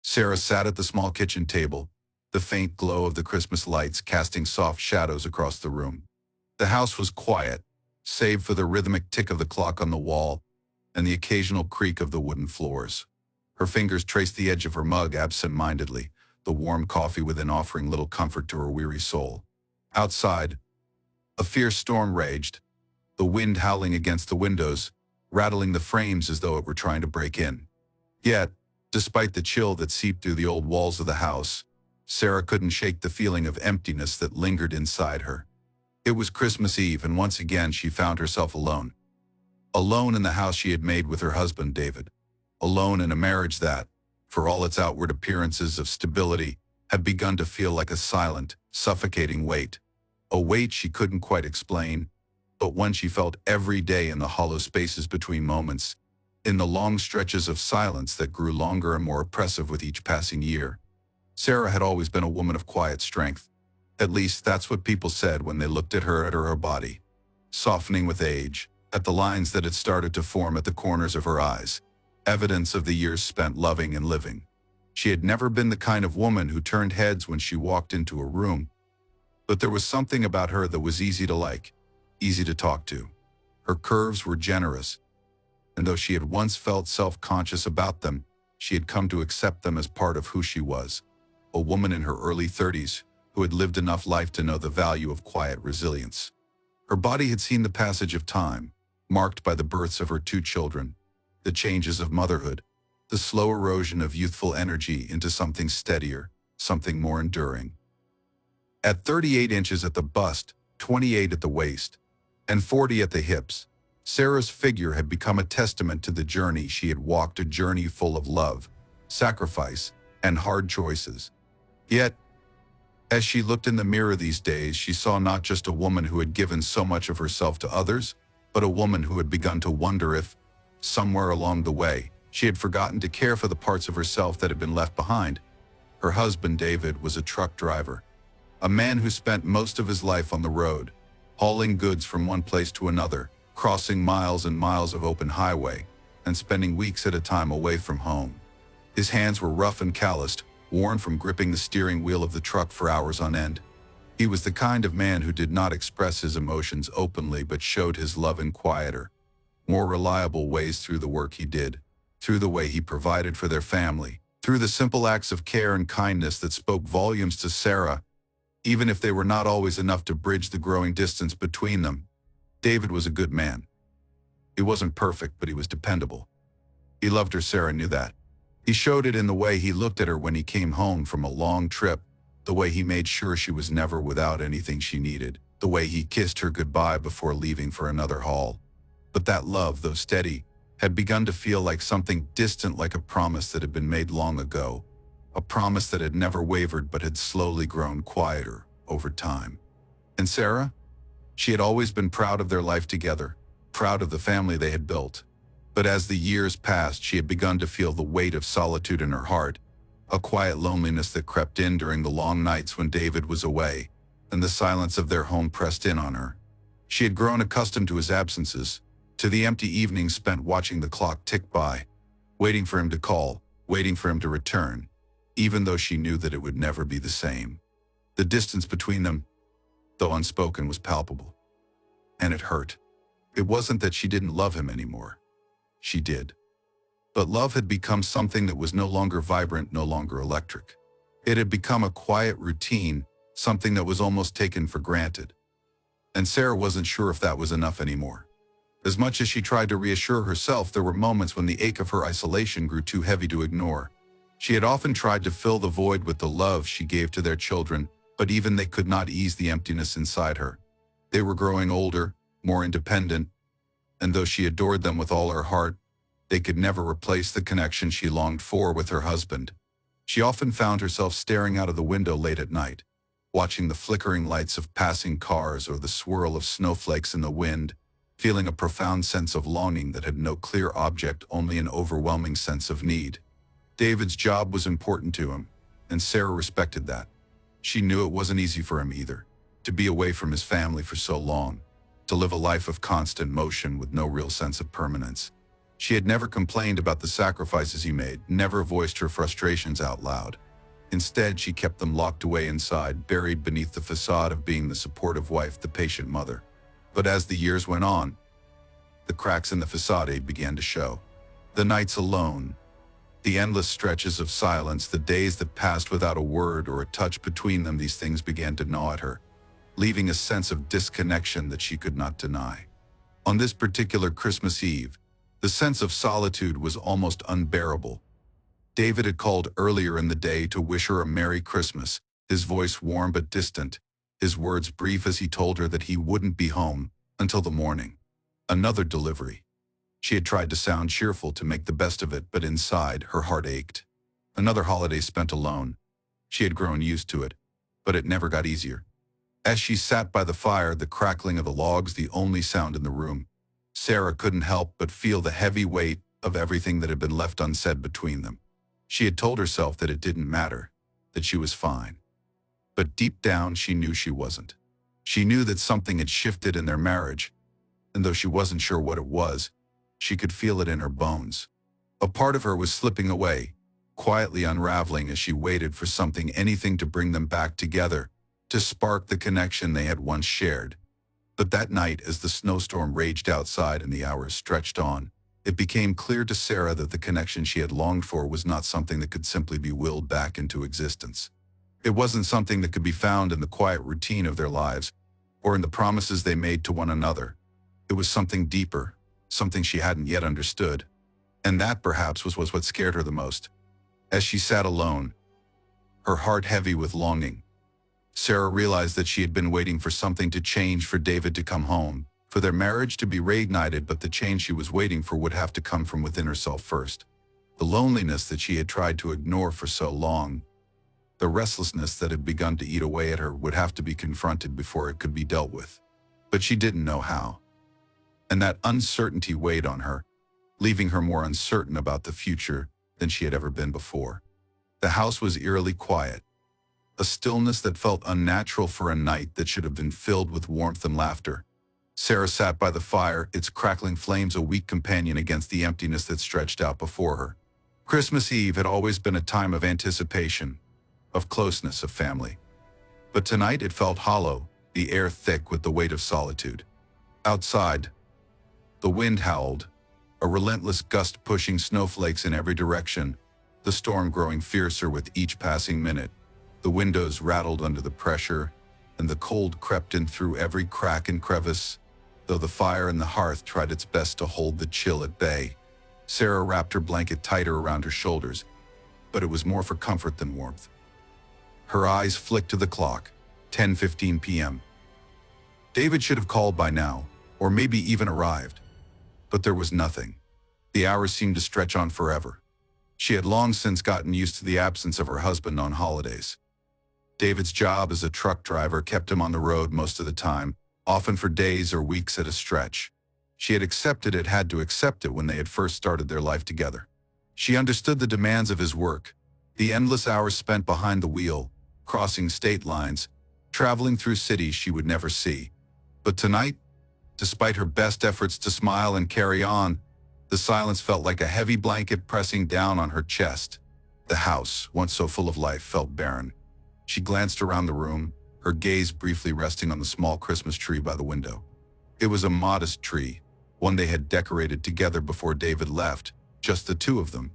Sarah sat at the small kitchen table, the faint glow of the Christmas lights casting soft shadows across the room. The house was quiet, save for the rhythmic tick of the clock on the wall and the occasional creak of the wooden floors. Her fingers traced the edge of her mug absent-mindedly, the warm coffee within offering little comfort to her weary soul. Outside, a fierce storm raged, the wind howling against the windows, rattling the frames as though it were trying to break in. Yet, despite the chill that seeped through the old walls of the house, Sarah couldn't shake the feeling of emptiness that lingered inside her. It was Christmas Eve, and once again she found herself alone. Alone in the house she had made with her husband, David. Alone in a marriage that, for all its outward appearances of stability, had begun to feel like a silent, suffocating weight. A weight she couldn't quite explain, but one she felt every day in the hollow spaces between moments, in the long stretches of silence that grew longer and more oppressive with each passing year. Sarah had always been a woman of quiet strength. At least that's what people said when they looked at her body, softening with age, at the lines that had started to form at the corners of her eyes, evidence of the years spent loving and living. She had never been the kind of woman who turned heads when she walked into a room, but there was something about her that was easy to like, easy to talk to. Her curves were generous, and though she had once felt self-conscious about them, she had come to accept them as part of who she was, a woman in her early 30s who had lived enough life to know the value of quiet resilience. Her body had seen the passage of time, marked by the births of her 2 children, the changes of motherhood, the slow erosion of youthful energy into something steadier, something more enduring. At 38 inches at the bust, 28 at the waist, and 40 at the hips, Sarah's figure had become a testament to the journey she had walked, a journey full of love, sacrifice, and hard choices. Yet, as she looked in the mirror these days, she saw not just a woman who had given so much of herself to others, but a woman who had begun to wonder if, somewhere along the way, she had forgotten to care for the parts of herself that had been left behind. Her husband, David, was a truck driver, a man who spent most of his life on the road, hauling goods from one place to another, crossing miles and miles of open highway, and spending weeks at a time away from home. His hands were rough and calloused, worn from gripping the steering wheel of the truck for hours on end. He was the kind of man who did not express his emotions openly but showed his love in quieter, more reliable ways through the work he did, through the way he provided for their family, through the simple acts of care and kindness that spoke volumes to Sarah, even if they were not always enough to bridge the growing distance between them. David was a good man. He wasn't perfect, but he was dependable. He loved her, Sarah knew that. He showed it in the way he looked at her when he came home from a long trip, the way he made sure she was never without anything she needed, the way he kissed her goodbye before leaving for another haul. But that love, though steady, had begun to feel like something distant, like a promise that had been made long ago, a promise that had never wavered but had slowly grown quieter over time. And Sarah? She had always been proud of their life together, proud of the family they had built. But as the years passed, she had begun to feel the weight of solitude in her heart, a quiet loneliness that crept in during the long nights when David was away, and the silence of their home pressed in on her. She had grown accustomed to his absences, to the empty evenings spent watching the clock tick by, waiting for him to call, waiting for him to return, even though she knew that it would never be the same. The distance between them, though unspoken, was palpable. And it hurt. It wasn't that she didn't love him anymore. She did. But love had become something that was no longer vibrant, no longer electric. It had become a quiet routine, something that was almost taken for granted. And Sarah wasn't sure if that was enough anymore. As much as she tried to reassure herself, there were moments when the ache of her isolation grew too heavy to ignore. She had often tried to fill the void with the love she gave to their children, but even they could not ease the emptiness inside her. They were growing older, more independent, and though she adored them with all her heart, they could never replace the connection she longed for with her husband. She often found herself staring out of the window late at night, watching the flickering lights of passing cars or the swirl of snowflakes in the wind, feeling a profound sense of longing that had no clear object, only an overwhelming sense of need. David's job was important to him, and Sarah respected that. She knew it wasn't easy for him either, to be away from his family for so long, to live a life of constant motion with no real sense of permanence. She had never complained about the sacrifices he made, never voiced her frustrations out loud. Instead, she kept them locked away inside, buried beneath the facade of being the supportive wife, the patient mother. But as the years went on, the cracks in the facade began to show. The nights alone, the endless stretches of silence, the days that passed without a word or a touch between them, these things began to gnaw at her, leaving a sense of disconnection that she could not deny. On this particular Christmas Eve, the sense of solitude was almost unbearable. David had called earlier in the day to wish her a Merry Christmas, his voice warm but distant, his words brief as he told her that he wouldn't be home until the morning. Another delivery. She had tried to sound cheerful to make the best of it, but inside, her heart ached. Another holiday spent alone. She had grown used to it, but it never got easier. As she sat by the fire, the crackling of the logs the only sound in the room, Sarah couldn't help but feel the heavy weight of everything that had been left unsaid between them. She had told herself that it didn't matter, that she was fine. But deep down, she knew she wasn't. She knew that something had shifted in their marriage, and though she wasn't sure what it was, she could feel it in her bones. A part of her was slipping away, quietly unraveling as she waited for something, anything to bring them back together, to spark the connection they had once shared. But that night, as the snowstorm raged outside and the hours stretched on, it became clear to Sarah that the connection she had longed for was not something that could simply be willed back into existence. It wasn't something that could be found in the quiet routine of their lives, or in the promises they made to one another. It was something deeper, something she hadn't yet understood. And that perhaps was what scared her the most. As she sat alone, her heart heavy with longing, Sarah realized that she had been waiting for something to change, for David to come home, for their marriage to be reignited, but the change she was waiting for would have to come from within herself first. The loneliness that she had tried to ignore for so long, the restlessness that had begun to eat away at her, would have to be confronted before it could be dealt with. But she didn't know how. And that uncertainty weighed on her, leaving her more uncertain about the future than she had ever been before. The house was eerily quiet, a stillness that felt unnatural for a night that should have been filled with warmth and laughter. Sarah sat by the fire, its crackling flames a weak companion against the emptiness that stretched out before her. Christmas Eve had always been a time of anticipation, of closeness, of family. But tonight it felt hollow, the air thick with the weight of solitude. Outside, the wind howled, a relentless gust pushing snowflakes in every direction, the storm growing fiercer with each passing minute. The windows rattled under the pressure, and the cold crept in through every crack and crevice, though the fire in the hearth tried its best to hold the chill at bay. Sarah wrapped her blanket tighter around her shoulders, but it was more for comfort than warmth. Her eyes flicked to the clock, 10:15 p.m. David should have called by now, or maybe even arrived. But there was nothing. The hours seemed to stretch on forever. She had long since gotten used to the absence of her husband on holidays. David's job as a truck driver kept him on the road most of the time, often for days or weeks at a stretch. She had accepted it, had to accept it when they had first started their life together. She understood the demands of his work, the endless hours spent behind the wheel, crossing state lines, traveling through cities she would never see. But tonight, despite her best efforts to smile and carry on, the silence felt like a heavy blanket pressing down on her chest. The house, once so full of life, felt barren. She glanced around the room, her gaze briefly resting on the small Christmas tree by the window. It was a modest tree, one they had decorated together before David left, just the two of them.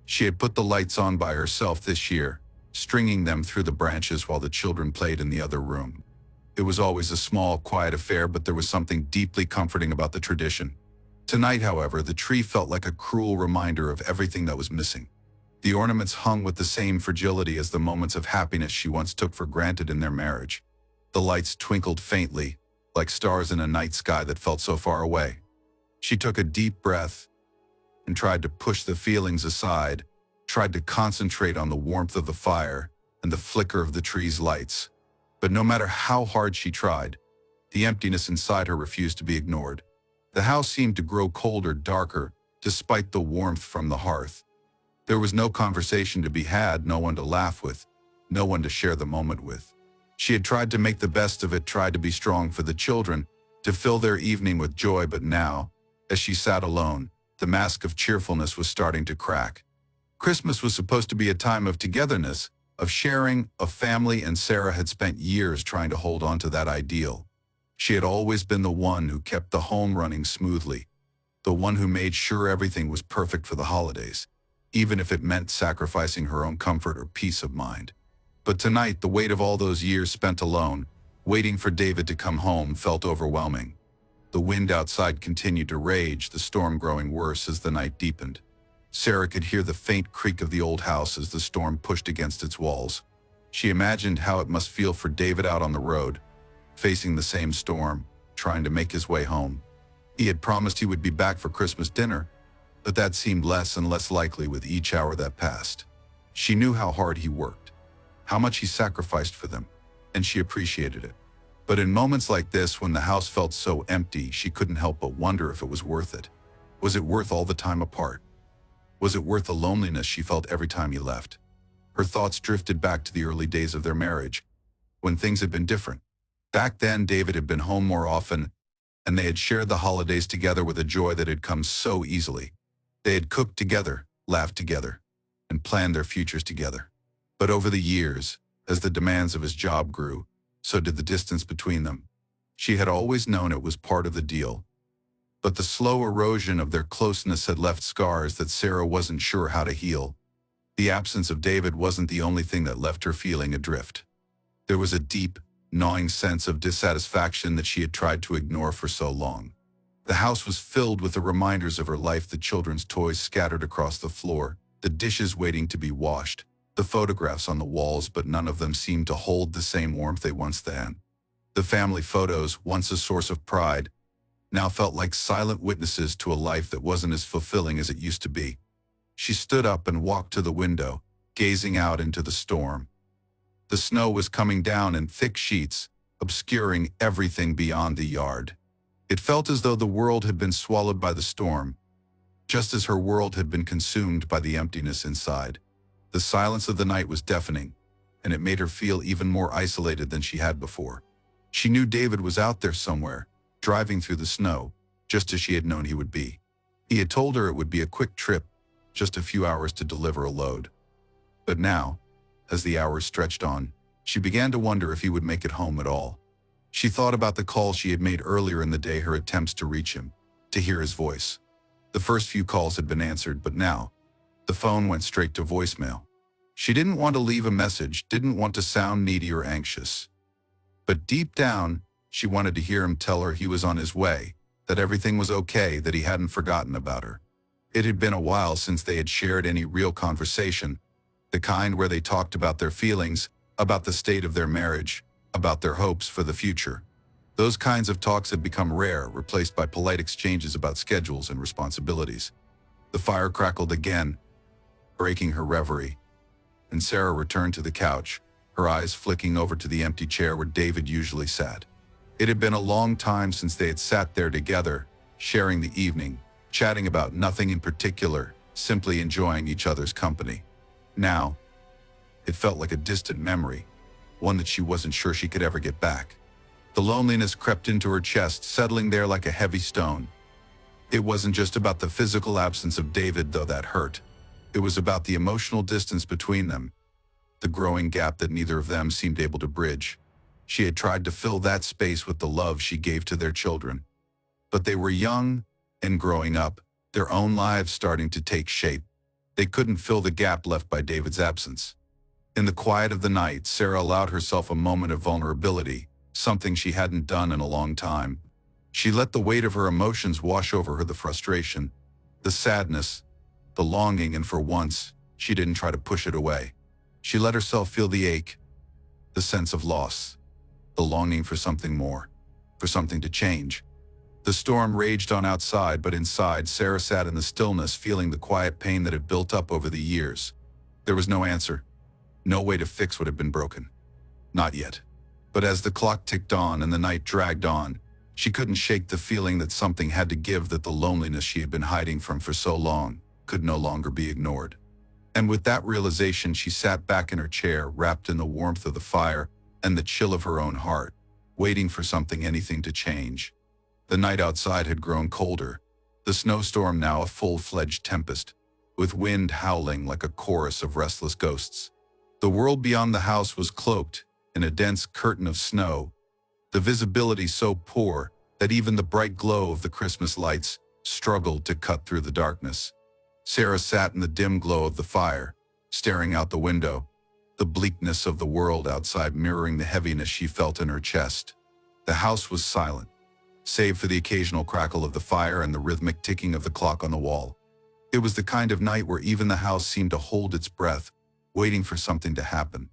She had put the lights on by herself this year, stringing them through the branches while the children played in the other room. It was always a small, quiet affair, but there was something deeply comforting about the tradition. Tonight, however, the tree felt like a cruel reminder of everything that was missing. The ornaments hung with the same fragility as the moments of happiness she once took for granted in their marriage. The lights twinkled faintly, like stars in a night sky that felt so far away. She took a deep breath and tried to push the feelings aside, tried to concentrate on the warmth of the fire and the flicker of the tree's lights. But no matter how hard she tried, the emptiness inside her refused to be ignored. The house seemed to grow colder, darker, despite the warmth from the hearth. There was no conversation to be had, no one to laugh with, no one to share the moment with. She had tried to make the best of it, tried to be strong for the children, to fill their evening with joy, but now, as she sat alone, The mask of cheerfulness was starting to crack. Christmas was supposed to be a time of togetherness, of sharing, of family, and Sarah had spent years trying to hold on to that ideal. She had always been the one who kept the home running smoothly, the one who made sure everything was perfect for the holidays, even if it meant sacrificing her own comfort or peace of mind. But tonight, the weight of all those years spent alone, waiting for David to come home, felt overwhelming. The wind outside continued to rage, the storm growing worse as the night deepened. Sarah could hear the faint creak of the old house as the storm pushed against its walls. She imagined how it must feel for David out on the road, facing the same storm, trying to make his way home. He had promised he would be back for Christmas dinner, but that seemed less and less likely with each hour that passed. She knew how hard he worked, how much he sacrificed for them, and she appreciated it. But in moments like this, when the house felt so empty, she couldn't help but wonder if it was worth it. Was it worth all the time apart? Was it worth the loneliness she felt every time he left? Her thoughts drifted back to the early days of their marriage, when things had been different. Back then, David had been home more often, and they had shared the holidays together with a joy that had come so easily. They had cooked together, laughed together, and planned their futures together. But over the years, as the demands of his job grew, so did the distance between them. She had always known it was part of the deal, but the slow erosion of their closeness had left scars that Sarah wasn't sure how to heal. The absence of David wasn't the only thing that left her feeling adrift. There was a deep, gnawing sense of dissatisfaction that she had tried to ignore for so long. The house was filled with the reminders of her life, the children's toys scattered across the floor, the dishes waiting to be washed, the photographs on the walls, but none of them seemed to hold the same warmth they once had. The family photos, once a source of pride, now felt like silent witnesses to a life that wasn't as fulfilling as it used to be. She stood up and walked to the window, gazing out into the storm. The snow was coming down in thick sheets, obscuring everything beyond the yard. It felt as though the world had been swallowed by the storm, just as her world had been consumed by the emptiness inside. The silence of the night was deafening, and it made her feel even more isolated than she had before. She knew David was out there somewhere, driving through the snow, just as she had known he would be. He had told her it would be a quick trip, just a few hours to deliver a load. But now, as the hours stretched on, she began to wonder if he would make it home at all. She thought about the calls she had made earlier in the day, her attempts to reach him, to hear his voice. The first few calls had been answered, but now, the phone went straight to voicemail. She didn't want to leave a message, didn't want to sound needy or anxious. But deep down, she wanted to hear him tell her he was on his way, that everything was okay, that he hadn't forgotten about her. It had been a while since they had shared any real conversation, the kind where they talked about their feelings, about the state of their marriage, about their hopes for the future. Those kinds of talks had become rare, replaced by polite exchanges about schedules and responsibilities. The fire crackled again, breaking her reverie, and Sarah returned to the couch, her eyes flicking over to the empty chair where David usually sat. It had been a long time since they had sat there together, sharing the evening, chatting about nothing in particular, simply enjoying each other's company. Now, it felt like a distant memory, one that she wasn't sure she could ever get back. The loneliness crept into her chest, settling there like a heavy stone. It wasn't just about the physical absence of David, though that hurt. It was about the emotional distance between them, the growing gap that neither of them seemed able to bridge. She had tried to fill that space with the love she gave to their children. But they were young and growing up, their own lives starting to take shape. They couldn't fill the gap left by David's absence. In the quiet of the night, Sarah allowed herself a moment of vulnerability, something she hadn't done in a long time. She let the weight of her emotions wash over her, the frustration, the sadness, the longing, and for once, she didn't try to push it away. She let herself feel the ache, the sense of loss, the longing for something more, for something to change. The storm raged on outside, but inside, Sarah sat in the stillness, feeling the quiet pain that had built up over the years. There was no answer, no way to fix what had been broken. Not yet. But as the clock ticked on and the night dragged on, she couldn't shake the feeling that something had to give, that the loneliness she had been hiding from for so long could no longer be ignored. And with that realization, she sat back in her chair, wrapped in the warmth of the fire and the chill of her own heart, waiting for anything to change. The night outside had grown colder, The snowstorm now a full-fledged tempest, with wind howling like a chorus of restless ghosts. The world beyond the house was cloaked in a dense curtain of snow, the visibility so poor that even the bright glow of the Christmas lights struggled to cut through the darkness. Sarah sat in the dim glow of the fire, staring out the window, the bleakness of the world outside mirroring the heaviness she felt in her chest. The house was silent, save for the occasional crackle of the fire and the rhythmic ticking of the clock on the wall. It was the kind of night where even the house seemed to hold its breath, waiting for something to happen.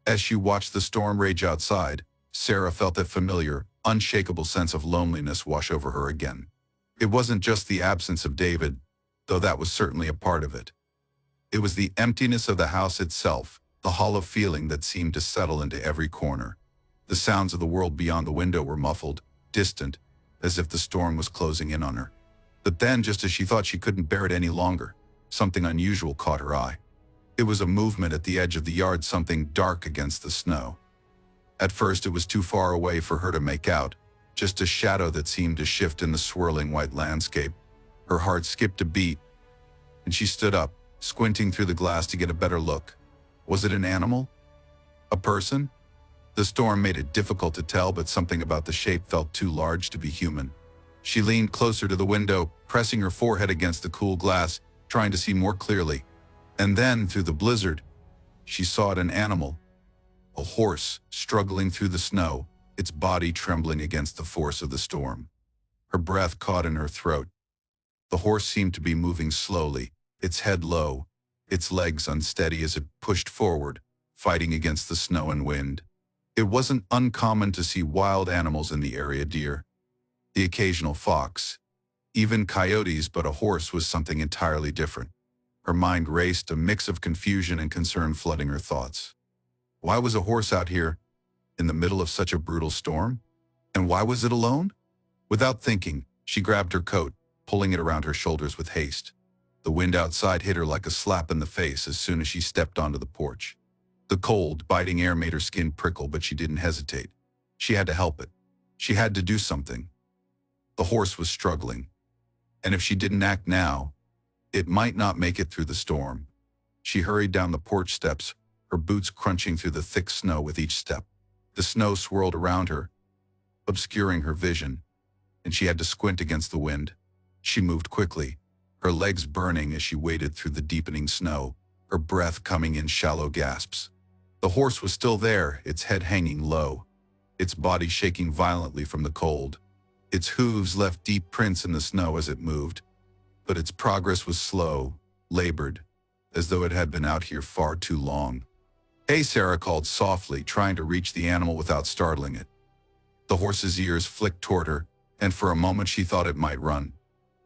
As she watched the storm rage outside, Sarah felt that familiar, unshakable sense of loneliness wash over her again. It wasn't just the absence of David, though that was certainly a part of it. It was the emptiness of the house itself, the hollow feeling that seemed to settle into every corner. The sounds of the world beyond the window were muffled, distant, as if the storm was closing in on her. But then, just as she thought she couldn't bear it any longer, something unusual caught her eye. It was a movement at the edge of the yard, something dark against the snow. At first it was too far away for her to make out, just a shadow that seemed to shift in the swirling white landscape. Her heart skipped a beat, and she stood up, squinting through the glass to get a better look. Was it an animal? A person? The storm made it difficult to tell, but something about the shape felt too large to be human. She leaned closer to the window, pressing her forehead against the cool glass, trying to see more clearly. And then, through the blizzard, she saw it, an animal. A horse, struggling through the snow, its body trembling against the force of the storm. Her breath caught in her throat. The horse seemed to be moving slowly, its head low, its legs unsteady as it pushed forward, fighting against the snow and wind. It wasn't uncommon to see wild animals in the area, deer, the occasional fox, even coyotes, but a horse was something entirely different. Her mind raced, a mix of confusion and concern flooding her thoughts. Why was a horse out here, in the middle of such a brutal storm? And why was it alone? Without thinking, she grabbed her coat, pulling it around her shoulders with haste. The wind outside hit her like a slap in the face as soon as she stepped onto the porch. The cold, biting air made her skin prickle, but she didn't hesitate. She had to help it. She had to do something. The horse was struggling, and if she didn't act now, it might not make it through the storm. She hurried down the porch steps, her boots crunching through the thick snow with each step. The snow swirled around her, obscuring her vision, and she had to squint against the wind. She moved quickly, her legs burning as she waded through the deepening snow, her breath coming in shallow gasps. The horse was still there, its head hanging low, its body shaking violently from the cold. Its hooves left deep prints in the snow as it moved, but its progress was slow, labored, as though it had been out here far too long. "Hey," Sarah called softly, trying to reach the animal without startling it. The horse's ears flicked toward her, and for a moment she thought it might run.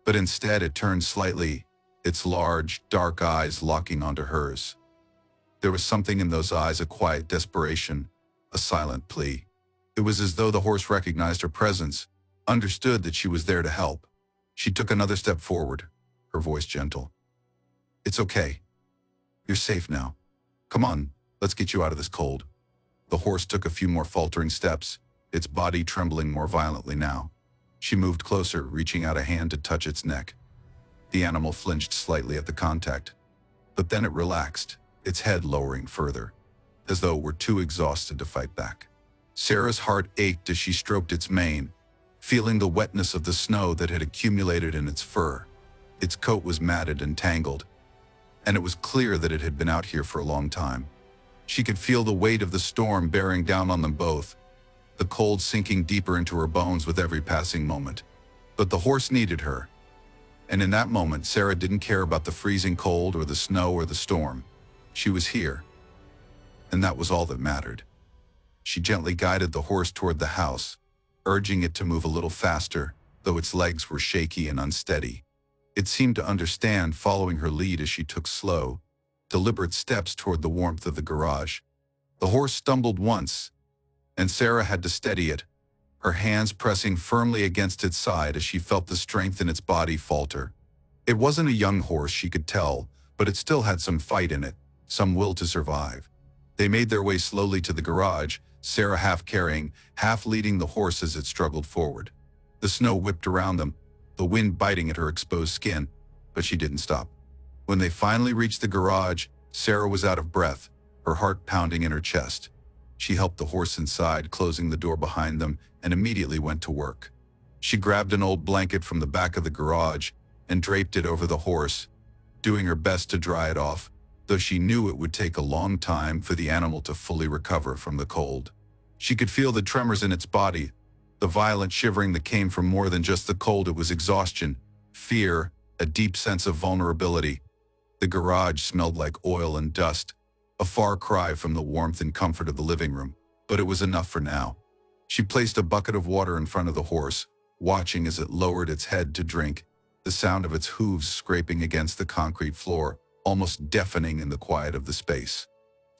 But instead it turned slightly, its large, dark eyes locking onto hers. There was something in those eyes, a quiet desperation, a silent plea. It was as though the horse recognized her presence, understood that she was there to help. She took another step forward, her voice gentle. "It's okay. You're safe now. Come on, let's get you out of this cold." The horse took a few more faltering steps, its body trembling more violently now. She moved closer, reaching out a hand to touch its neck. The animal flinched slightly at the contact, but then it relaxed, its head lowering further, as though it were too exhausted to fight back. Sarah's heart ached as she stroked its mane, feeling the wetness of the snow that had accumulated in its fur. Its coat was matted and tangled, and it was clear that it had been out here for a long time. She could feel the weight of the storm bearing down on them both, the cold sinking deeper into her bones with every passing moment. But the horse needed her, and in that moment Sarah didn't care about the freezing cold or the snow or the storm. She was here, and that was all that mattered. She gently guided the horse toward the house, urging it to move a little faster, though its legs were shaky and unsteady. It seemed to understand, following her lead as she took slow, deliberate steps toward the warmth of the garage. The horse stumbled once, and Sarah had to steady it, her hands pressing firmly against its side as she felt the strength in its body falter. It wasn't a young horse, she could tell, but it still had some fight in it, some will to survive. They made their way slowly to the garage, Sarah half carrying, half leading the horse as it struggled forward. The snow whipped around them, the wind biting at her exposed skin, but she didn't stop. When they finally reached the garage, Sarah was out of breath, her heart pounding in her chest. She helped the horse inside, closing the door behind them, and immediately went to work. She grabbed an old blanket from the back of the garage and draped it over the horse, doing her best to dry it off, though she knew it would take a long time for the animal to fully recover from the cold. She could feel the tremors in its body, the violent shivering that came from more than just the cold. It was exhaustion, fear, a deep sense of vulnerability. The garage smelled like oil and dust, a far cry from the warmth and comfort of the living room, but it was enough for now. She placed a bucket of water in front of the horse, watching as it lowered its head to drink, the sound of its hooves scraping against the concrete floor, almost deafening in the quiet of the space.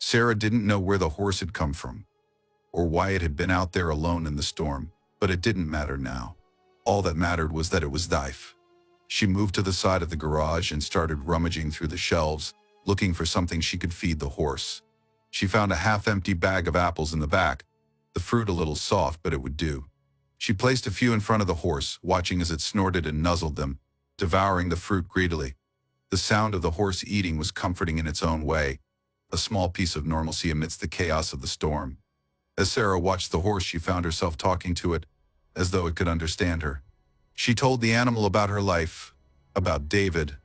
Sarah didn't know where the horse had come from, or why it had been out there alone in the storm, but it didn't matter now. All that mattered was that it was safe. She moved to the side of the garage and started rummaging through the shelves, looking for something she could feed the horse. She found a half-empty bag of apples in the back, the fruit a little soft, but it would do. She placed a few in front of the horse, watching as it snorted and nuzzled them, devouring the fruit greedily. The sound of the horse eating was comforting in its own way, a small piece of normalcy amidst the chaos of the storm. As Sarah watched the horse, she found herself talking to it, as though it could understand her. She told the animal about her life, about David,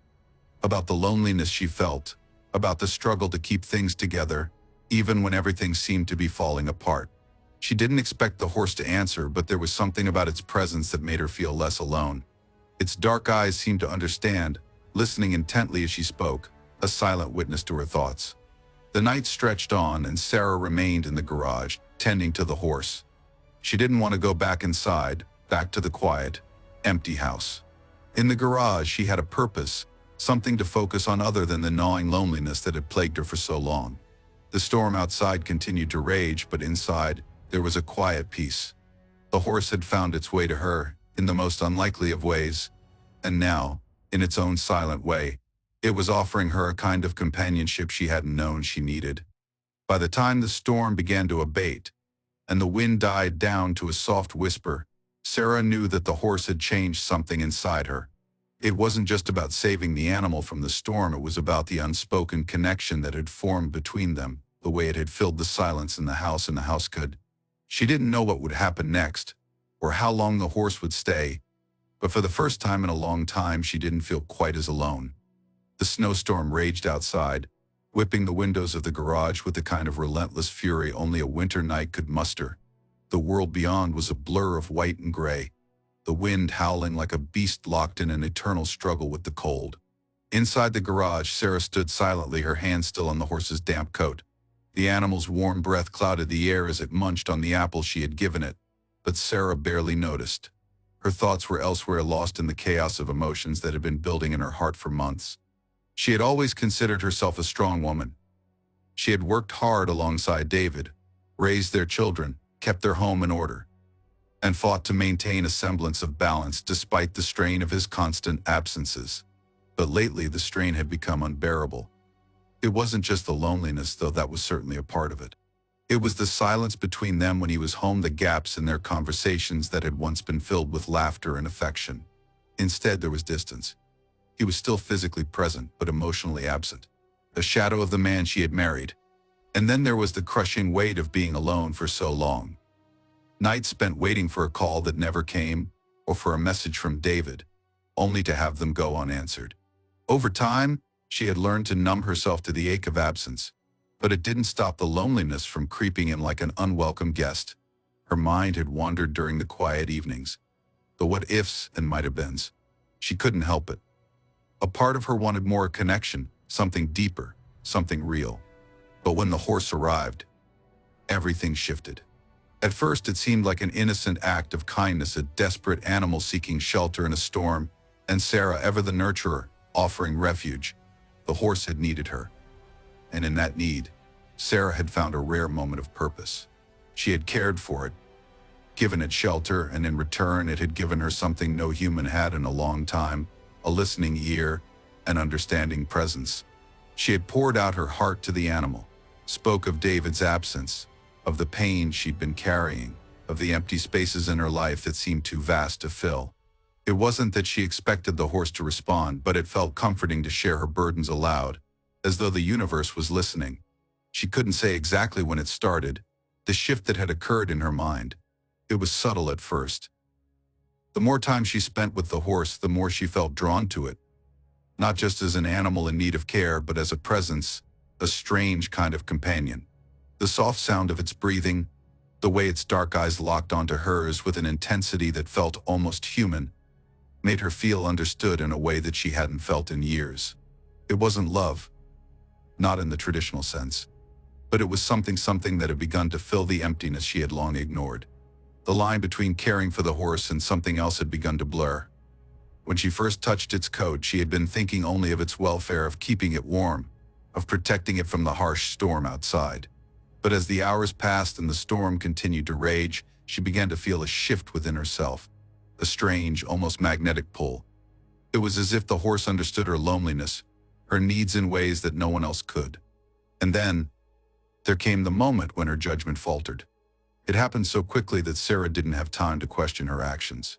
about the loneliness she felt, about the struggle to keep things together, even when everything seemed to be falling apart. She didn't expect the horse to answer, but there was something about its presence that made her feel less alone. Its dark eyes seemed to understand, listening intently as she spoke, a silent witness to her thoughts. The night stretched on, and Sarah remained in the garage, tending to the horse. She didn't want to go back inside, back to the quiet, empty house. In the garage, she had a purpose, something to focus on other than the gnawing loneliness that had plagued her for so long. The storm outside continued to rage, but inside, there was a quiet peace. The horse had found its way to her, in the most unlikely of ways, and now, in its own silent way, it was offering her a kind of companionship she hadn't known she needed. By the time the storm began to abate, and the wind died down to a soft whisper, Sarah knew that the horse had changed something inside her. It wasn't just about saving the animal from the storm, it was about the unspoken connection that had formed between them, the way it had filled the silence in the house and the house could. She didn't know what would happen next, or how long the horse would stay, but for the first time in a long time, she didn't feel quite as alone. The snowstorm raged outside, whipping the windows of the garage with the kind of relentless fury only a winter night could muster. The world beyond was a blur of white and gray, the wind howling like a beast locked in an eternal struggle with the cold. Inside the garage, Sarah stood silently, her hand still on the horse's damp coat. The animal's warm breath clouded the air as it munched on the apple she had given it, but Sarah barely noticed. Her thoughts were elsewhere, lost in the chaos of emotions that had been building in her heart for months. She had always considered herself a strong woman. She had worked hard alongside David, raised their children, kept their home in order, and fought to maintain a semblance of balance despite the strain of his constant absences. But lately the strain had become unbearable. It wasn't just the loneliness, though that was certainly a part of it. It was the silence between them when he was home, the gaps in their conversations that had once been filled with laughter and affection. Instead, there was distance. He was still physically present, but emotionally absent, a shadow of the man she had married. And then there was the crushing weight of being alone for so long. Nights spent waiting for a call that never came, or for a message from David, only to have them go unanswered. Over time, she had learned to numb herself to the ache of absence, but it didn't stop the loneliness from creeping in like an unwelcome guest. Her mind had wandered during the quiet evenings, the what-ifs and might-have-beens. She couldn't help it. A part of her wanted more connection, something deeper, something real. But when the horse arrived, everything shifted. At first, it seemed like an innocent act of kindness, a desperate animal seeking shelter in a storm, and Sarah, ever the nurturer, offering refuge. The horse had needed her. And in that need, Sarah had found a rare moment of purpose. She had cared for it, given it shelter, and in return it had given her something no human had in a long time, a listening ear, an understanding presence. She had poured out her heart to the animal, spoke of David's absence, of the pain she'd been carrying, of the empty spaces in her life that seemed too vast to fill. It wasn't that she expected the horse to respond, but it felt comforting to share her burdens aloud, as though the universe was listening. She couldn't say exactly when it started, the shift that had occurred in her mind. It was subtle at first. The more time she spent with the horse, the more she felt drawn to it. Not just as an animal in need of care, but as a presence, a strange kind of companion. The soft sound of its breathing, the way its dark eyes locked onto hers with an intensity that felt almost human, made her feel understood in a way that she hadn't felt in years. It wasn't love, not in the traditional sense, but it was something that had begun to fill the emptiness she had long ignored. The line between caring for the horse and something else had begun to blur. When she first touched its coat, she had been thinking only of its welfare, of keeping it warm, of protecting it from the harsh storm outside. But as the hours passed and the storm continued to rage, she began to feel a shift within herself, a strange, almost magnetic pull. It was as if the horse understood her loneliness, her needs in ways that no one else could. And then, there came the moment when her judgment faltered. It happened so quickly that Sarah didn't have time to question her actions.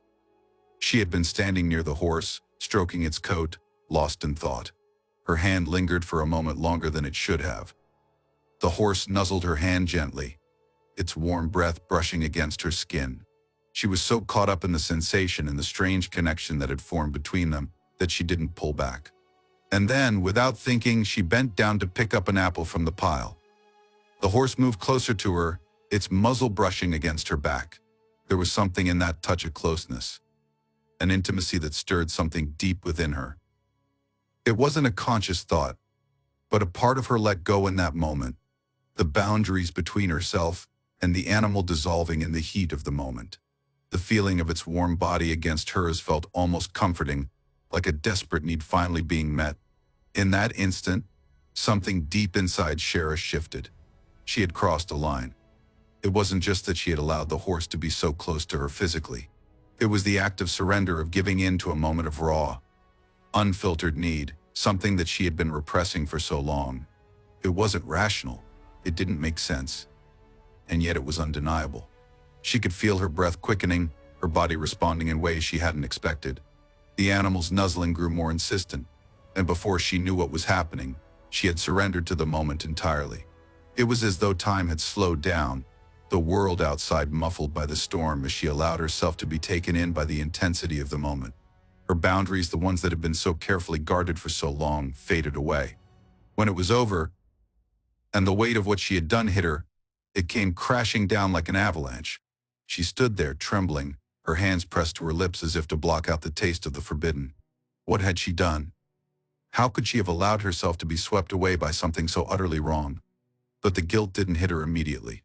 She had been standing near the horse, stroking its coat, lost in thought. Her hand lingered for a moment longer than it should have. The horse nuzzled her hand gently, its warm breath brushing against her skin. She was so caught up in the sensation and the strange connection that had formed between them that she didn't pull back. And then, without thinking, she bent down to pick up an apple from the pile. The horse moved closer to her, its muzzle brushing against her back. There was something in that touch of closeness, an intimacy that stirred something deep within her. It wasn't a conscious thought, but a part of her let go in that moment, the boundaries between herself and the animal dissolving in the heat of the moment. The feeling of its warm body against hers felt almost comforting, like a desperate need finally being met. In that instant, something deep inside Sarah shifted. She had crossed a line. It wasn't just that she had allowed the horse to be so close to her physically. It was the act of surrender, of giving in to a moment of raw, unfiltered need, something that she had been repressing for so long. It wasn't rational. It didn't make sense. And yet it was undeniable. She could feel her breath quickening, her body responding in ways she hadn't expected. The animal's nuzzling grew more insistent, and before she knew what was happening, she had surrendered to the moment entirely. It was as though time had slowed down, the world outside muffled by the storm, as she allowed herself to be taken in by the intensity of the moment. Her boundaries, the ones that had been so carefully guarded for so long, faded away. When it was over, and the weight of what she had done hit her, it came crashing down like an avalanche. She stood there, trembling, her hands pressed to her lips as if to block out the taste of the forbidden. What had she done? How could she have allowed herself to be swept away by something so utterly wrong? But the guilt didn't hit her immediately.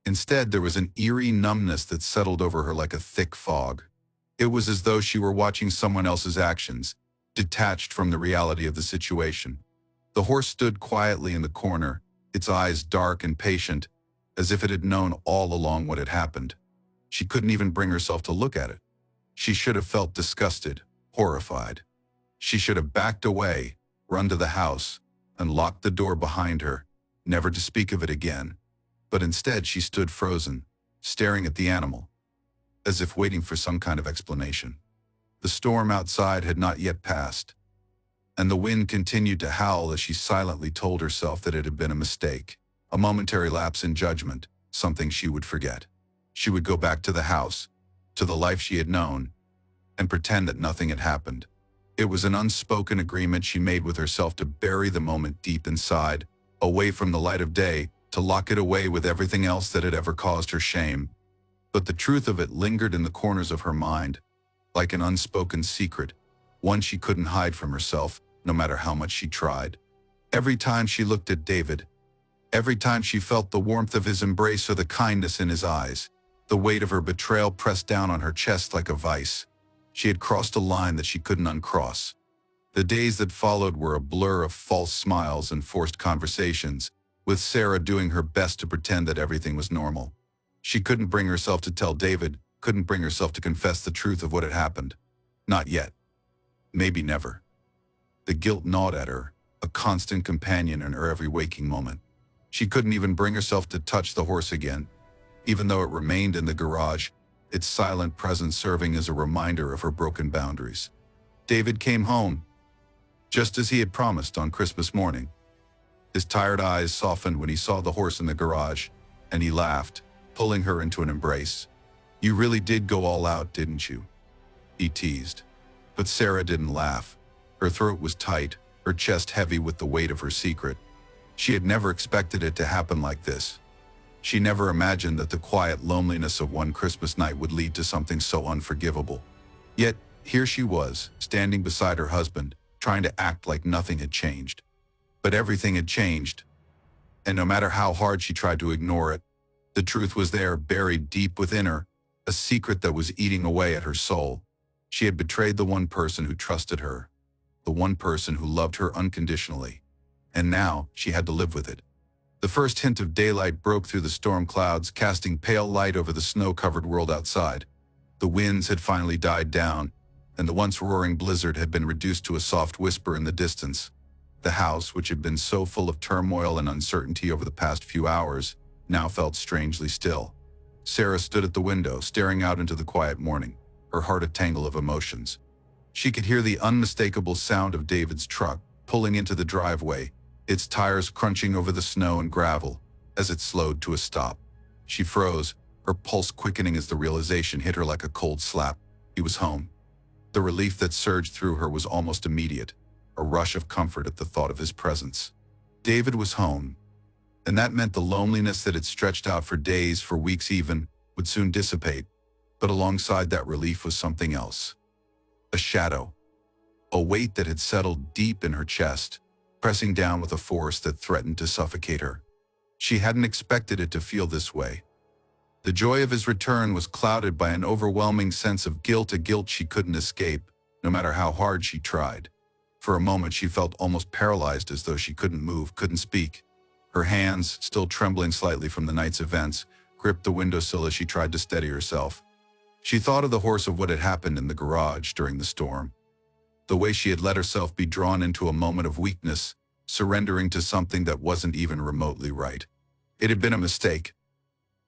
Instead, there was an eerie numbness that settled over her like a thick fog. It was as though she were watching someone else's actions, detached from the reality of the situation. The horse stood quietly in the corner, its eyes dark and patient, as if it had known all along what had happened. She couldn't even bring herself to look at it. She should have felt disgusted, horrified. She should have backed away, run to the house, and locked the door behind her, never to speak of it again. But instead she stood frozen, staring at the animal, as if waiting for some kind of explanation. The storm outside had not yet passed, and the wind continued to howl as she silently told herself that it had been a mistake, a momentary lapse in judgment, something she would forget. She would go back to the house, to the life she had known, and pretend that nothing had happened. It was an unspoken agreement she made with herself to bury the moment deep inside, away from the light of day, to lock it away with everything else that had ever caused her shame. But the truth of it lingered in the corners of her mind, like an unspoken secret, one she couldn't hide from herself, no matter how much she tried. Every time she looked at David, every time she felt the warmth of his embrace or the kindness in his eyes, the weight of her betrayal pressed down on her chest like a vice. She had crossed a line that she couldn't uncross. The days that followed were a blur of false smiles and forced conversations, with Sarah doing her best to pretend that everything was normal. She couldn't bring herself to tell David, couldn't bring herself to confess the truth of what had happened. Not yet. Maybe never. The guilt gnawed at her, a constant companion in her every waking moment. She couldn't even bring herself to touch the horse again. Even though it remained in the garage, its silent presence serving as a reminder of her broken boundaries. David came home, just as he had promised on Christmas morning. His tired eyes softened when he saw the horse in the garage, and he laughed, pulling her into an embrace. "You really did go all out, didn't you?" he teased. But Sarah didn't laugh. Her throat was tight, her chest heavy with the weight of her secret. She had never expected it to happen like this. She never imagined that the quiet loneliness of one Christmas night would lead to something so unforgivable. Yet, here she was, standing beside her husband, trying to act like nothing had changed. But everything had changed. And no matter how hard she tried to ignore it, the truth was there, buried deep within her, a secret that was eating away at her soul. She had betrayed the one person who trusted her, the one person who loved her unconditionally. And now she had to live with it. The first hint of daylight broke through the storm clouds, casting pale light over the snow-covered world outside. The winds had finally died down, and the once roaring blizzard had been reduced to a soft whisper in the distance. The house, which had been so full of turmoil and uncertainty over the past few hours, now felt strangely still. Sarah stood at the window, staring out into the quiet morning, her heart a tangle of emotions. She could hear the unmistakable sound of David's truck pulling into the driveway, its tires crunching over the snow and gravel as it slowed to a stop. She froze, her pulse quickening as the realization hit her like a cold slap. He was home. The relief that surged through her was almost immediate, a rush of comfort at the thought of his presence. David was home, and that meant the loneliness that had stretched out for days, for weeks even, would soon dissipate. But alongside that relief was something else. A shadow. A weight that had settled deep in her chest, pressing down with a force that threatened to suffocate her. She hadn't expected it to feel this way. The joy of his return was clouded by an overwhelming sense of guilt, a guilt she couldn't escape, no matter how hard she tried. For a moment she felt almost paralyzed, as though she couldn't move, couldn't speak. Her hands, still trembling slightly from the night's events, gripped the windowsill as she tried to steady herself. She thought of the horse, of what had happened in the garage during the storm. The way she had let herself be drawn into a moment of weakness, surrendering to something that wasn't even remotely right. It had been a mistake,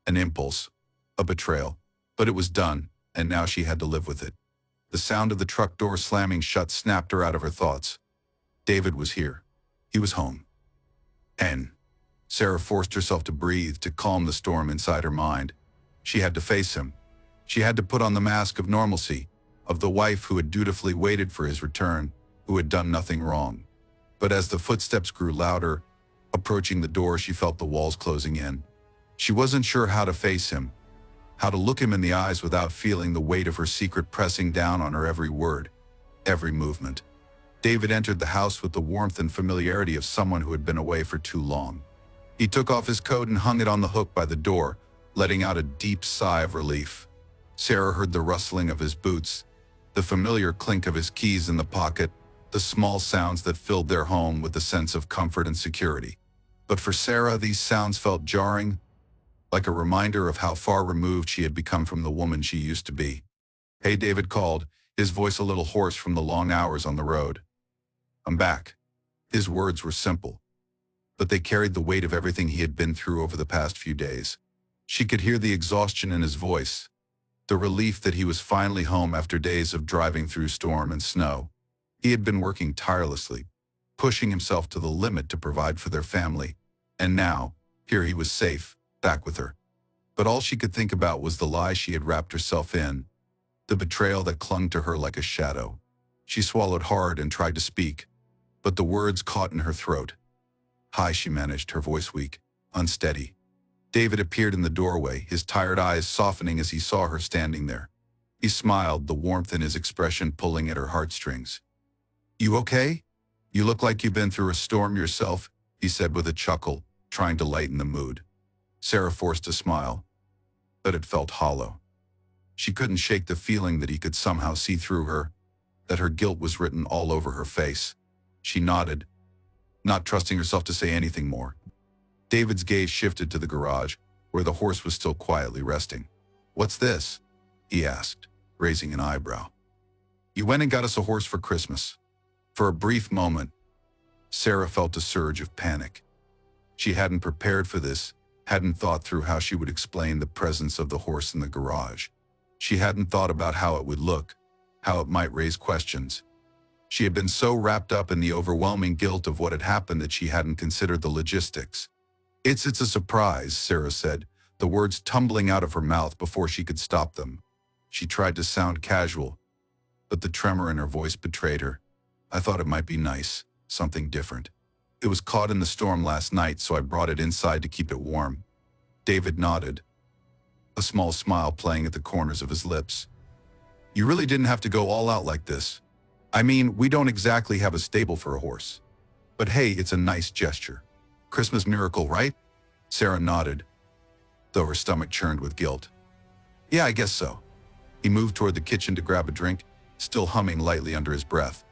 an impulse, a betrayal, but it was done, and now she had to live with it. The sound of the truck door slamming shut snapped her out of her thoughts. David was here. He was home. And Sarah forced herself to breathe, to calm the storm inside her mind. She had to face him. She had to put on the mask of normalcy, of the wife who had dutifully waited for his return, who had done nothing wrong. But as the footsteps grew louder, approaching the door, she felt the walls closing in. She wasn't sure how to face him, how to look him in the eyes without feeling the weight of her secret pressing down on her every word, every movement. David entered the house with the warmth and familiarity of someone who had been away for too long. He took off his coat and hung it on the hook by the door, letting out a deep sigh of relief. Sarah heard the rustling of his boots, the familiar clink of his keys in the pocket, the small sounds that filled their home with a sense of comfort and security. But for Sarah, these sounds felt jarring, like a reminder of how far removed she had become from the woman she used to be. "Hey," David called, his voice a little hoarse from the long hours on the road. "I'm back." His words were simple, but they carried the weight of everything he had been through over the past few days. She could hear the exhaustion in his voice, the relief that he was finally home after days of driving through storm and snow. He had been working tirelessly, pushing himself to the limit to provide for their family, and now, here he was safe, back with her. But all she could think about was the lie she had wrapped herself in, the betrayal that clung to her like a shadow. She swallowed hard and tried to speak, but the words caught in her throat. "Hi," she managed, her voice weak, unsteady. David appeared in the doorway, his tired eyes softening as he saw her standing there. He smiled, the warmth in his expression pulling at her heartstrings. "You okay? You look like you've been through a storm yourself," he said with a chuckle, trying to lighten the mood. Sarah forced a smile, but it felt hollow. She couldn't shake the feeling that he could somehow see through her, that her guilt was written all over her face. She nodded, not trusting herself to say anything more. David's gaze shifted to the garage, where the horse was still quietly resting. "What's this?" he asked, raising an eyebrow. "You went and got us a horse for Christmas." For a brief moment, Sarah felt a surge of panic. She hadn't prepared for this, hadn't thought through how she would explain the presence of the horse in the garage. She hadn't thought about how it would look, how it might raise questions. She had been so wrapped up in the overwhelming guilt of what had happened that she hadn't considered the logistics. It's a surprise, Sarah said, the words tumbling out of her mouth before she could stop them. She tried to sound casual, but the tremor in her voice betrayed her. I thought it might be nice, something different. It was caught in the storm last night, so I brought it inside to keep it warm. David nodded, a small smile playing at the corners of his lips. You really didn't have to go all out like this. I mean, we don't exactly have a stable for a horse. But hey, it's a nice gesture. Christmas miracle, right? Sarah nodded, though her stomach churned with guilt. Yeah, I guess so. He moved toward the kitchen to grab a drink, still humming lightly under his breath.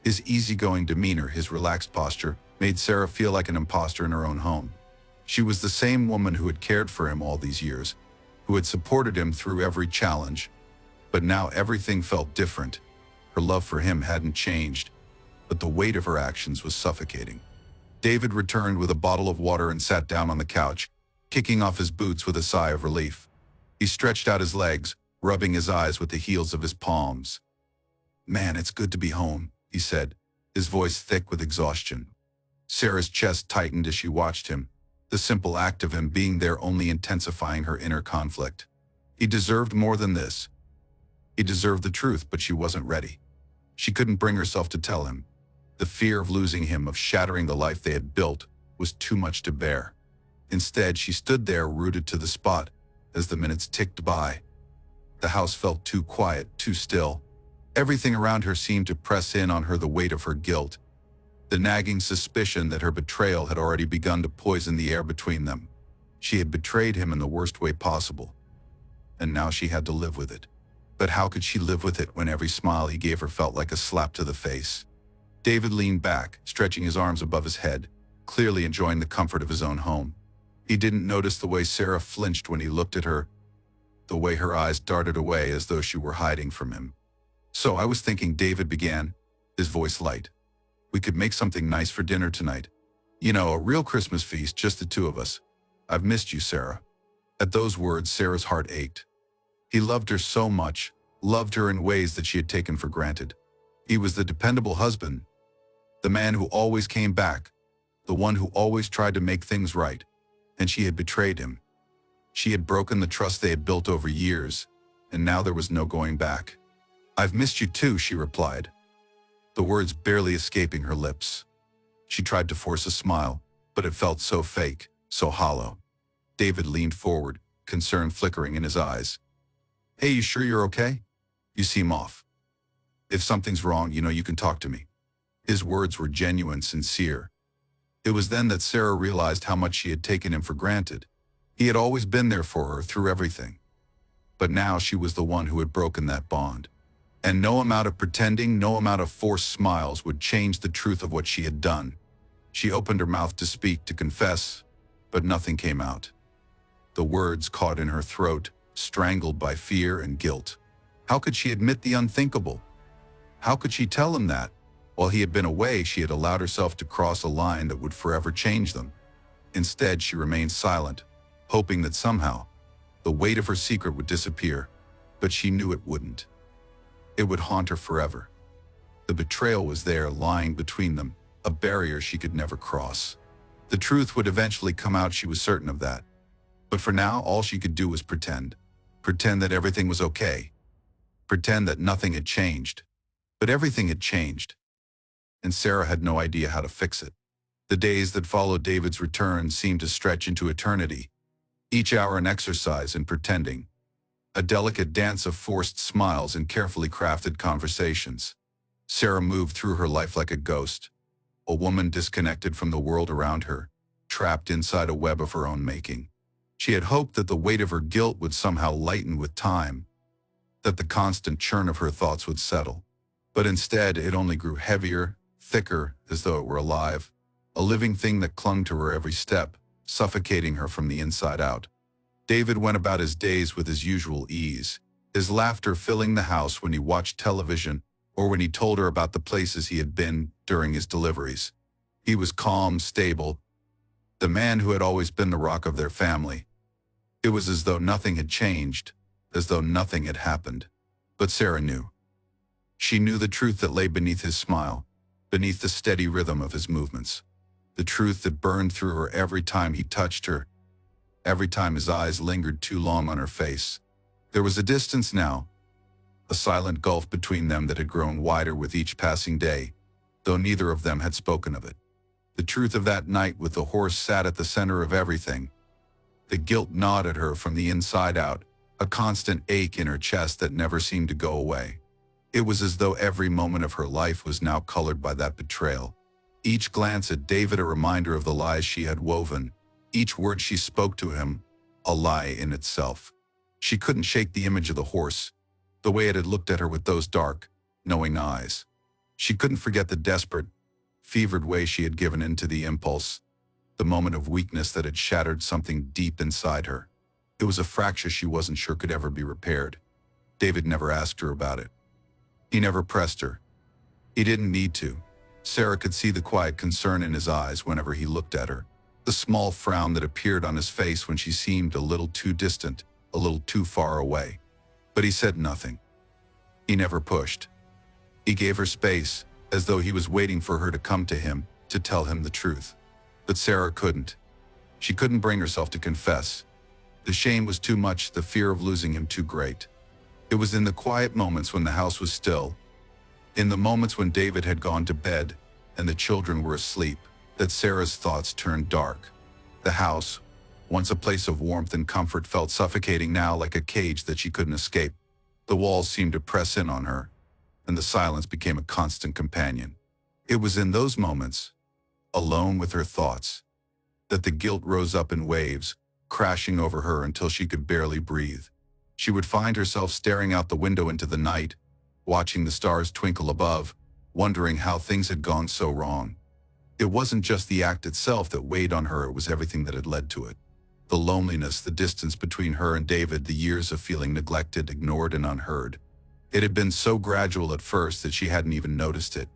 His easygoing demeanor, his relaxed posture, made Sarah feel like an imposter in her own home. She was the same woman who had cared for him all these years, who had supported him through every challenge. But now everything felt different. Her love for him hadn't changed, but the weight of her actions was suffocating. David returned with a bottle of water and sat down on the couch, kicking off his boots with a sigh of relief. He stretched out his legs, rubbing his eyes with the heels of his palms. Man, it's good to be home, he said, his voice thick with exhaustion. Sarah's chest tightened as she watched him, the simple act of him being there only intensifying her inner conflict. He deserved more than this. He deserved the truth, but she wasn't ready. She couldn't bring herself to tell him. The fear of losing him, of shattering the life they had built, was too much to bear. Instead, she stood there rooted to the spot as the minutes ticked by. The house felt too quiet, too still. Everything around her seemed to press in on her, the weight of her guilt, the nagging suspicion that her betrayal had already begun to poison the air between them. She had betrayed him in the worst way possible, and now she had to live with it. But how could she live with it when every smile he gave her felt like a slap to the face? David leaned back, stretching his arms above his head, clearly enjoying the comfort of his own home. He didn't notice the way Sarah flinched when he looked at her, the way her eyes darted away as though she were hiding from him. So I was thinking, David began, his voice light. We could make something nice for dinner tonight. You know, a real Christmas feast, just the two of us. I've missed you, Sarah. At those words, Sarah's heart ached. He loved her so much, loved her in ways that she had taken for granted. He was the dependable husband, the man who always came back, the one who always tried to make things right. And she had betrayed him. She had broken the trust they had built over years, and now there was no going back. I've missed you too, she replied, the words barely escaping her lips. She tried to force a smile, but it felt so fake, so hollow. David leaned forward, concern flickering in his eyes. Hey, you sure you're okay? You seem off. If something's wrong, you know you can talk to me. His words were genuine, sincere. It was then that Sarah realized how much she had taken him for granted. He had always been there for her through everything. But now she was the one who had broken that bond. And no amount of pretending, no amount of forced smiles would change the truth of what she had done. She opened her mouth to speak, to confess, but nothing came out. The words caught in her throat, strangled by fear and guilt. How could she admit the unthinkable? How could she tell him that, while he had been away, she had allowed herself to cross a line that would forever change them? Instead, she remained silent, hoping that somehow the weight of her secret would disappear, but she knew it wouldn't. It would haunt her forever. The betrayal was there, lying between them, a barrier she could never cross. The truth would eventually come out, she was certain of that. But for now, all she could do was pretend. Pretend that everything was okay. Pretend that nothing had changed. But everything had changed, and Sarah had no idea how to fix it. The days that followed David's return seemed to stretch into eternity, each hour an exercise in pretending, a delicate dance of forced smiles and carefully crafted conversations. Sarah moved through her life like a ghost, a woman disconnected from the world around her, trapped inside a web of her own making. She had hoped that the weight of her guilt would somehow lighten with time, that the constant churn of her thoughts would settle. But instead, it only grew heavier, thicker, as though it were alive, a living thing that clung to her every step, suffocating her from the inside out. David went about his days with his usual ease, his laughter filling the house when he watched television or when he told her about the places he had been during his deliveries. He was calm, stable, the man who had always been the rock of their family. It was as though nothing had changed, as though nothing had happened. But Sarah knew. She knew the truth that lay beneath his smile, beneath the steady rhythm of his movements. The truth that burned through her every time he touched her, every time his eyes lingered too long on her face. There was a distance now, a silent gulf between them that had grown wider with each passing day, though neither of them had spoken of it. The truth of that night with the horse sat at the center of everything. The guilt gnawed at her from the inside out, a constant ache in her chest that never seemed to go away. It was as though every moment of her life was now colored by that betrayal. Each glance at David a reminder of the lies she had woven, each word she spoke to him, a lie in itself. She couldn't shake the image of the horse, the way it had looked at her with those dark, knowing eyes. She couldn't forget the desperate, fevered way she had given in to the impulse, the moment of weakness that had shattered something deep inside her. It was a fracture she wasn't sure could ever be repaired. David never asked her about it. He never pressed her. He didn't need to. Sarah could see the quiet concern in his eyes whenever he looked at her, the small frown that appeared on his face when she seemed a little too distant, a little too far away. But he said nothing. He never pushed. He gave her space, as though he was waiting for her to come to him, to tell him the truth. But Sarah couldn't. She couldn't bring herself to confess. The shame was too much, the fear of losing him too great. It was in the quiet moments when the house was still, in the moments when David had gone to bed and the children were asleep, that Sarah's thoughts turned dark. The house, once a place of warmth and comfort, felt suffocating now, like a cage that she couldn't escape. The walls seemed to press in on her, and the silence became a constant companion. It was in those moments, alone with her thoughts, that the guilt rose up in waves, crashing over her until she could barely breathe. She would find herself staring out the window into the night, watching the stars twinkle above, wondering how things had gone so wrong. It wasn't just the act itself that weighed on her, it was everything that had led to it. The loneliness, the distance between her and David, the years of feeling neglected, ignored, and unheard. It had been so gradual at first that she hadn't even noticed it.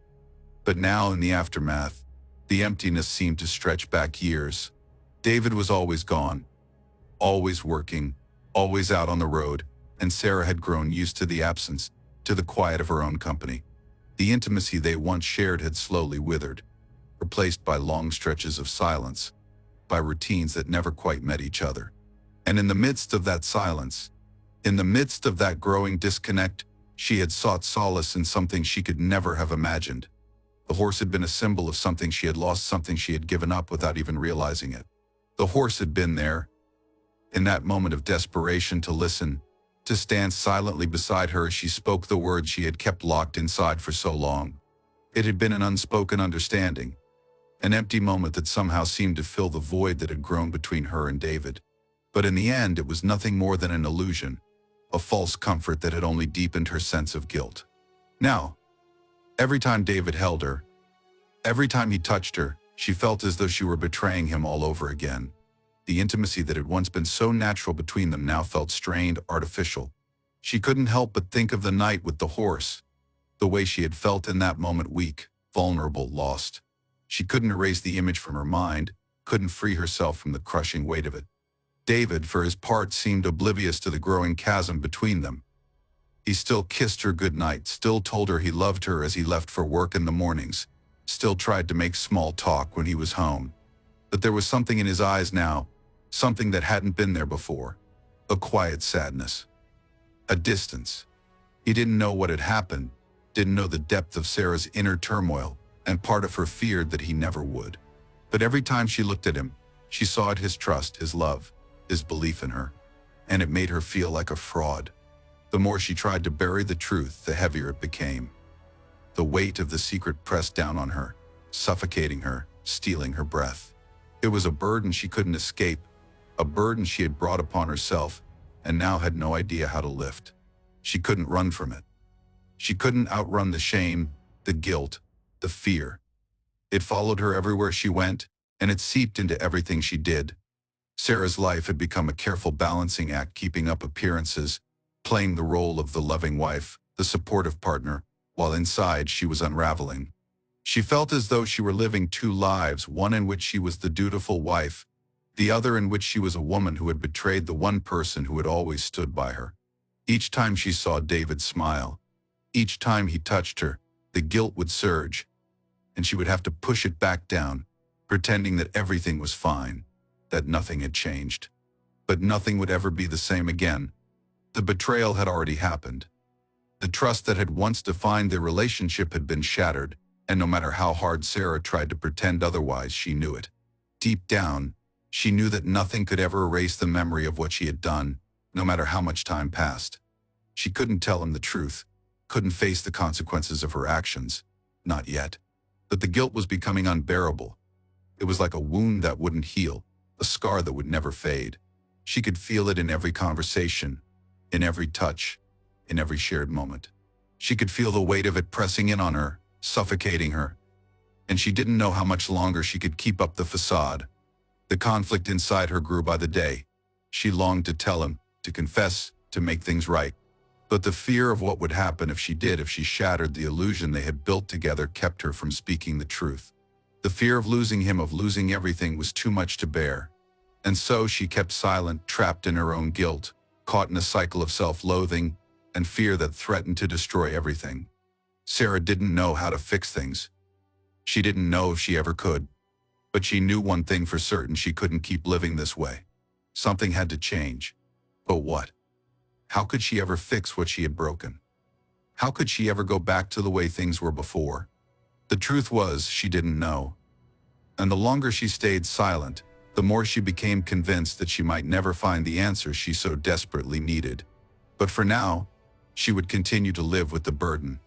But now, in the aftermath, the emptiness seemed to stretch back years. David was always gone, always working, always out on the road, and Sarah had grown used to the absence, to the quiet of her own company. The intimacy they once shared had slowly withered, replaced by long stretches of silence, by routines that never quite met each other. And in the midst of that silence, in the midst of that growing disconnect, she had sought solace in something she could never have imagined. The horse had been a symbol of something she had lost, something she had given up without even realizing it. The horse had been there, in that moment of desperation, to listen, to stand silently beside her as she spoke the words she had kept locked inside for so long. It had been an unspoken understanding, an empty moment that somehow seemed to fill the void that had grown between her and David. But in the end, it was nothing more than an illusion, a false comfort that had only deepened her sense of guilt. Now, every time David held her, every time he touched her, she felt as though she were betraying him all over again. The intimacy that had once been so natural between them now felt strained, artificial. She couldn't help but think of the night with the horse, the way she had felt in that moment, weak, vulnerable, lost. She couldn't erase the image from her mind, couldn't free herself from the crushing weight of it. David, for his part, seemed oblivious to the growing chasm between them. He still kissed her goodnight, still told her he loved her as he left for work in the mornings, still tried to make small talk when he was home. But there was something in his eyes now, something that hadn't been there before. A quiet sadness. A distance. He didn't know what had happened, didn't know the depth of Sarah's inner turmoil, and part of her feared that he never would. But every time she looked at him, she saw it, his trust, his love, his belief in her, and it made her feel like a fraud. The more she tried to bury the truth, the heavier it became. The weight of the secret pressed down on her, suffocating her, stealing her breath. It was a burden she couldn't escape, a burden she had brought upon herself, and now had no idea how to lift. She couldn't run from it. She couldn't outrun the shame, the guilt, the fear. It followed her everywhere she went, and it seeped into everything she did. Sarah's life had become a careful balancing act, keeping up appearances, playing the role of the loving wife, the supportive partner, while inside she was unraveling. She felt as though she were living two lives, one in which she was the dutiful wife, the other in which she was a woman who had betrayed the one person who had always stood by her. Each time she saw David smile, each time he touched her, the guilt would surge, and she would have to push it back down, pretending that everything was fine, that nothing had changed. But nothing would ever be the same again. The betrayal had already happened. The trust that had once defined their relationship had been shattered, and no matter how hard Sarah tried to pretend otherwise, she knew it. Deep down, she knew that nothing could ever erase the memory of what she had done, no matter how much time passed. She couldn't tell him the truth, couldn't face the consequences of her actions. Not yet. But the guilt was becoming unbearable. It was like a wound that wouldn't heal, a scar that would never fade. She could feel it in every conversation, in every touch, in every shared moment. She could feel the weight of it pressing in on her, suffocating her. And she didn't know how much longer she could keep up the facade. The conflict inside her grew by the day. She longed to tell him, to confess, to make things right. But the fear of what would happen if she did, if she shattered the illusion they had built together, kept her from speaking the truth. The fear of losing him, of losing everything, was too much to bear. And so she kept silent, trapped in her own guilt, caught in a cycle of self-loathing and fear that threatened to destroy everything. Sarah didn't know how to fix things. She didn't know if she ever could. But she knew one thing for certain: she couldn't keep living this way. Something had to change. But what? How could she ever fix what she had broken? How could she ever go back to the way things were before? The truth was, she didn't know. And the longer she stayed silent, the more she became convinced that she might never find the answers she so desperately needed. But for now, she would continue to live with the burden.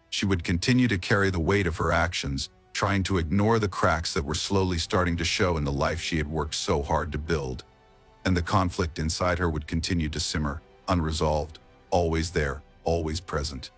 She would continue to carry the weight of her actions, trying to ignore the cracks that were slowly starting to show in the life she had worked so hard to build. And the conflict inside her would continue to simmer, unresolved, always there, always present.